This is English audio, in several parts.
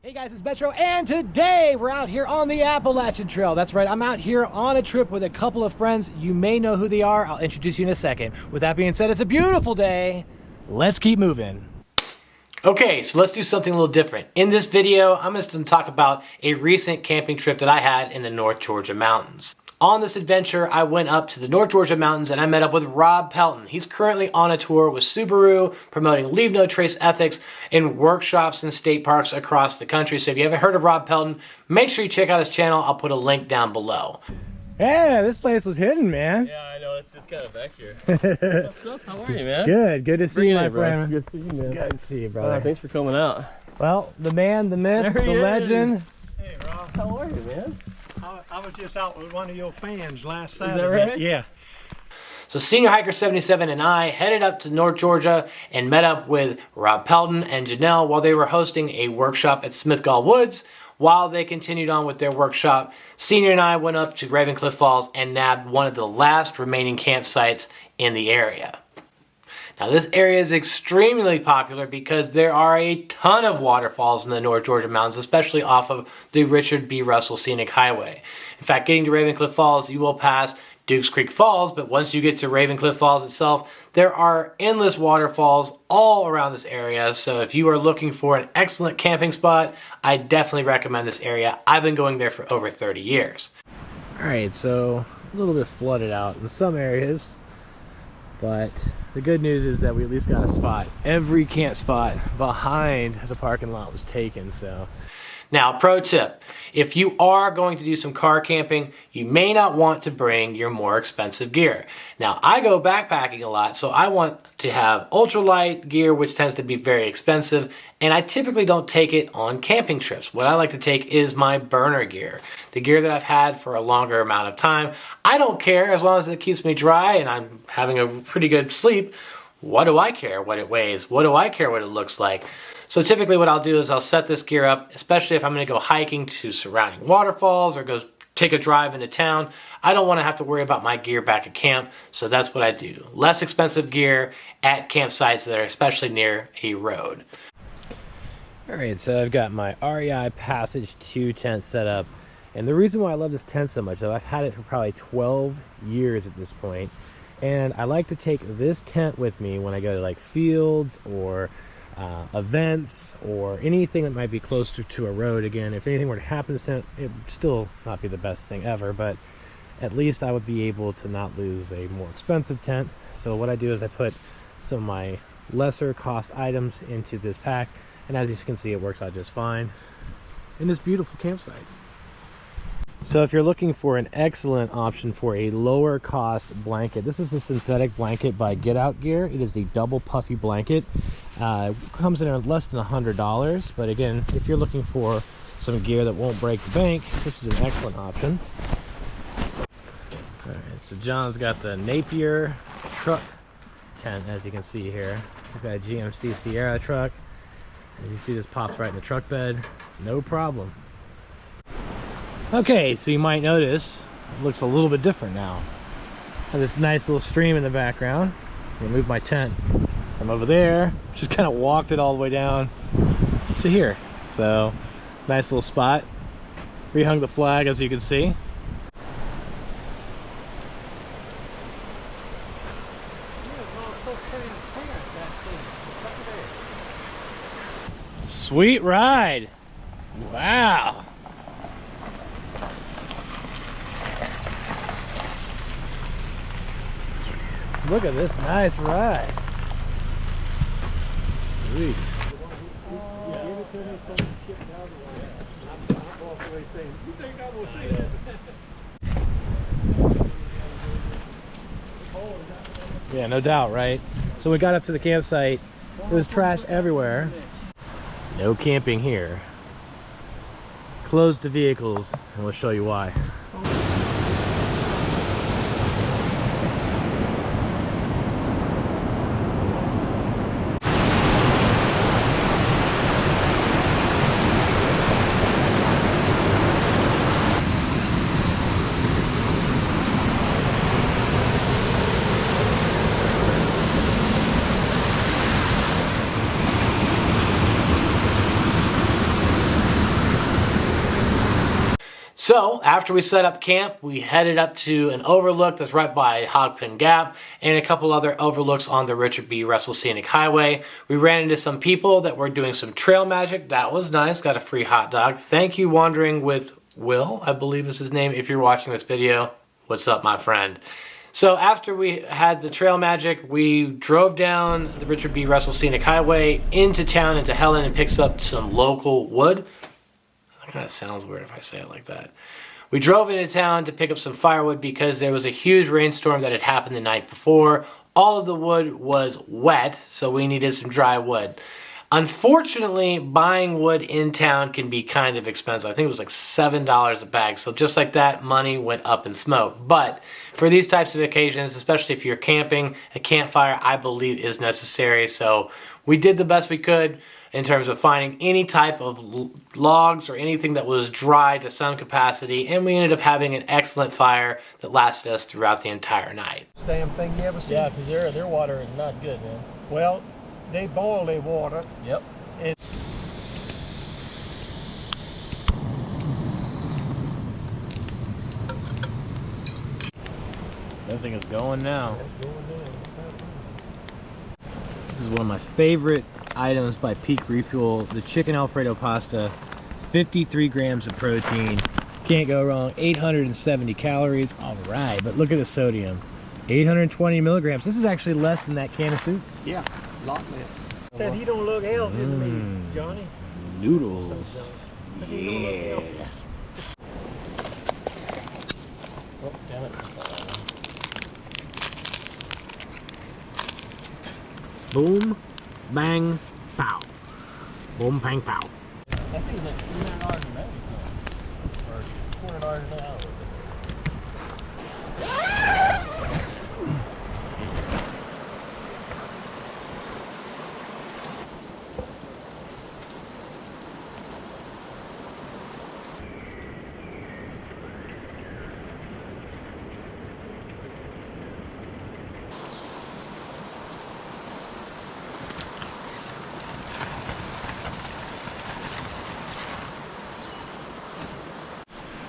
Hey guys, it's Metro, and today we're out here on the Appalachian Trail. That's right, I'm out here on a trip with a couple of friends. You may know who they are. I'll introduce you in a second. With that being said, it's a beautiful day. Let's keep moving. Okay, so let's do something a little different. In this video, I'm just going to talk about a recent camping trip that I had in the North Georgia mountains. On this adventure, I went up to the North Georgia mountains and I met up with Rob Pelton. He's currently on a tour with Subaru, promoting Leave No Trace ethics in workshops and state parks across the country. So if you haven't heard of Rob Pelton, make sure you check out his channel. I'll put a link down below. Yeah, this place was hidden, man. Yeah, I know. It's just kind of back here. What's up? How are you, man? Good to see you, my friend. Good to see you, man. Good to see you, brother. Thanks for coming out. Well, the man, the myth, the legend. Hey, Rob. How are you, man? I was just out with one of your fans last Saturday. Is that right? Yeah. So Senior Hiker 77 and I headed up to North Georgia and met up with Rob Pelton and Janelle while they were hosting a workshop at Smithgall Woods. While they continued on with their workshop, Senior and I went up to Ravencliff Falls and nabbed one of the last remaining campsites in the area. Now this area is extremely popular because there are a ton of waterfalls in the North Georgia mountains, especially off of the Richard B Russel Scenic Highway. In fact, getting to Ravencliff Falls, you will pass Dukes Creek Falls, but once you get to Ravencliff Falls itself, there are endless waterfalls all around this area. So if you are looking for an excellent camping spot, I definitely recommend this area. I've been going there for over 30 years. All right, so a little bit flooded out in some areas, but the good news is that we at least got a spot. Every camp spot behind the parking lot was taken, so. Now, pro tip, if you are going to do some car camping, you may not want to bring your more expensive gear. Now, I go backpacking a lot, so I want to have ultralight gear, which tends to be very expensive, and I typically don't take it on camping trips. What I like to take is my burner gear, the gear that I've had for a longer amount of time. I don't care as long as it keeps me dry and I'm having a pretty good sleep. What do I care what it weighs? What do I care what it looks like? So typically what I'll do is I'll set this gear up, especially if I'm going to go hiking to surrounding waterfalls or go take a drive into town. I don't want to have to worry about my gear back at camp, so that's what I do. Less expensive gear at campsites that are especially near a road. All right, so I've got my REI Passage 2 tent set up. And the reason why I love this tent so much, though, I've had it for probably 12 years at this point, and I like to take this tent with me when I go to like fields or events or anything that might be close to a road. Again, if anything were to happen to this tent, it would still not be the best thing ever, but at least I would be able to not lose a more expensive tent. So what I do is I put some of my lesser cost items into this pack, and as you can see, it works out just fine in this beautiful campsite. So if you're looking for an excellent option for a lower cost blanket, this is a synthetic blanket by Get Out Gear. It is the double puffy blanket. Comes in at less than $100, but again, if you're looking for some gear that won't break the bank, this is an excellent option. All right, so John's got the Napier truck tent, as you can see here. He's got a GMC Sierra truck. As you see, this pops right in the truck bed, no problem. Okay, so you might notice it looks a little bit different now. I have this nice little stream in the background. I'm gonna move my tent from over there, just kind of walked it all the way down to here. So, nice little spot. Rehung the flag, as you can see. Sweet ride. Wow. Look at this nice ride. Sweet. Yeah, no doubt, right? So we got up to the campsite. There was trash everywhere. No camping here. Closed the vehicles, and we'll show you why. So after we set up camp, we headed up to an overlook that's right by Hogpen Gap and a couple other overlooks on the Richard B Russel Scenic Highway. We ran into some people that were doing some trail magic. That was nice. Got a free hot dog. Thank you, Wandering with Will, I believe is his name. If you're watching this video, what's up, my friend? So after we had the trail magic, we drove down the Richard B Russel Scenic Highway into town, into Helen, and picked up some local wood. Kind of sounds weird if I say it like that. We drove into town to pick up some firewood because there was a huge rainstorm that had happened the night before. All of the wood was wet, so we needed some dry wood. Unfortunately, buying wood in town can be kind of expensive. I think it was like $7 a bag. So just like that, money went up in smoke. But for these types of occasions, especially if you're camping, a campfire, I believe, is necessary. So we did the best we could in terms of finding any type of logs or anything that was dry to some capacity, and we ended up having an excellent fire that lasted us throughout the entire night. Damn thing you ever seen? Yeah, because their water is not good, man. Well, they boil their water. Yep. That thing is going now. This is one of my favorite items by Peak Refuel, the chicken Alfredo pasta. 53 grams of protein, can't go wrong. 870 calories, all right. But look at the sodium, 820 milligrams. This is actually less than that can of soup. Yeah, a lot less. Said he don't look healthy to me, Johnny. Noodles. Yeah. Oh, damn it. Boom, bang, pow. Boom, bang, pow. That thing's like $300 a bag, or $400 an hour.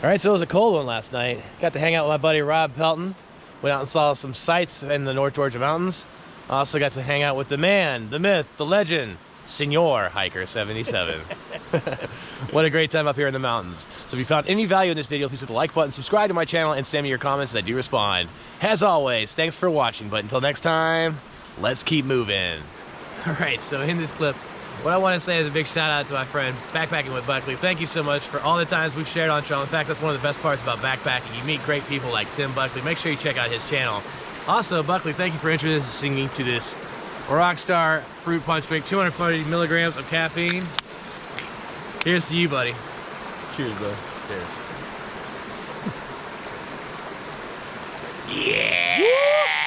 All right, so it was a cold one last night. Got to hang out with my buddy Rob Pelton. Went out and saw some sights in the North Georgia mountains. Also got to hang out with the man, the myth, the legend, Senor Hiker 77. What a great time up here in the mountains. So if you found any value in this video, please hit the like button, subscribe to my channel, and send me your comments, as I do respond. As always, thanks for watching, but until next time, let's keep moving. All right, so in this clip, what I want to say is a big shout out to my friend Backpacking with Buckley. Thank you so much for all the times we've shared on trail. In fact, that's one of the best parts about backpacking. You meet great people like Tim Buckley. Make sure you check out his channel. Also, Buckley, thank you for introducing me to this Rockstar fruit punch drink, 240 milligrams of caffeine. Here's to you, buddy. Cheers, bro. Cheers. Yeah!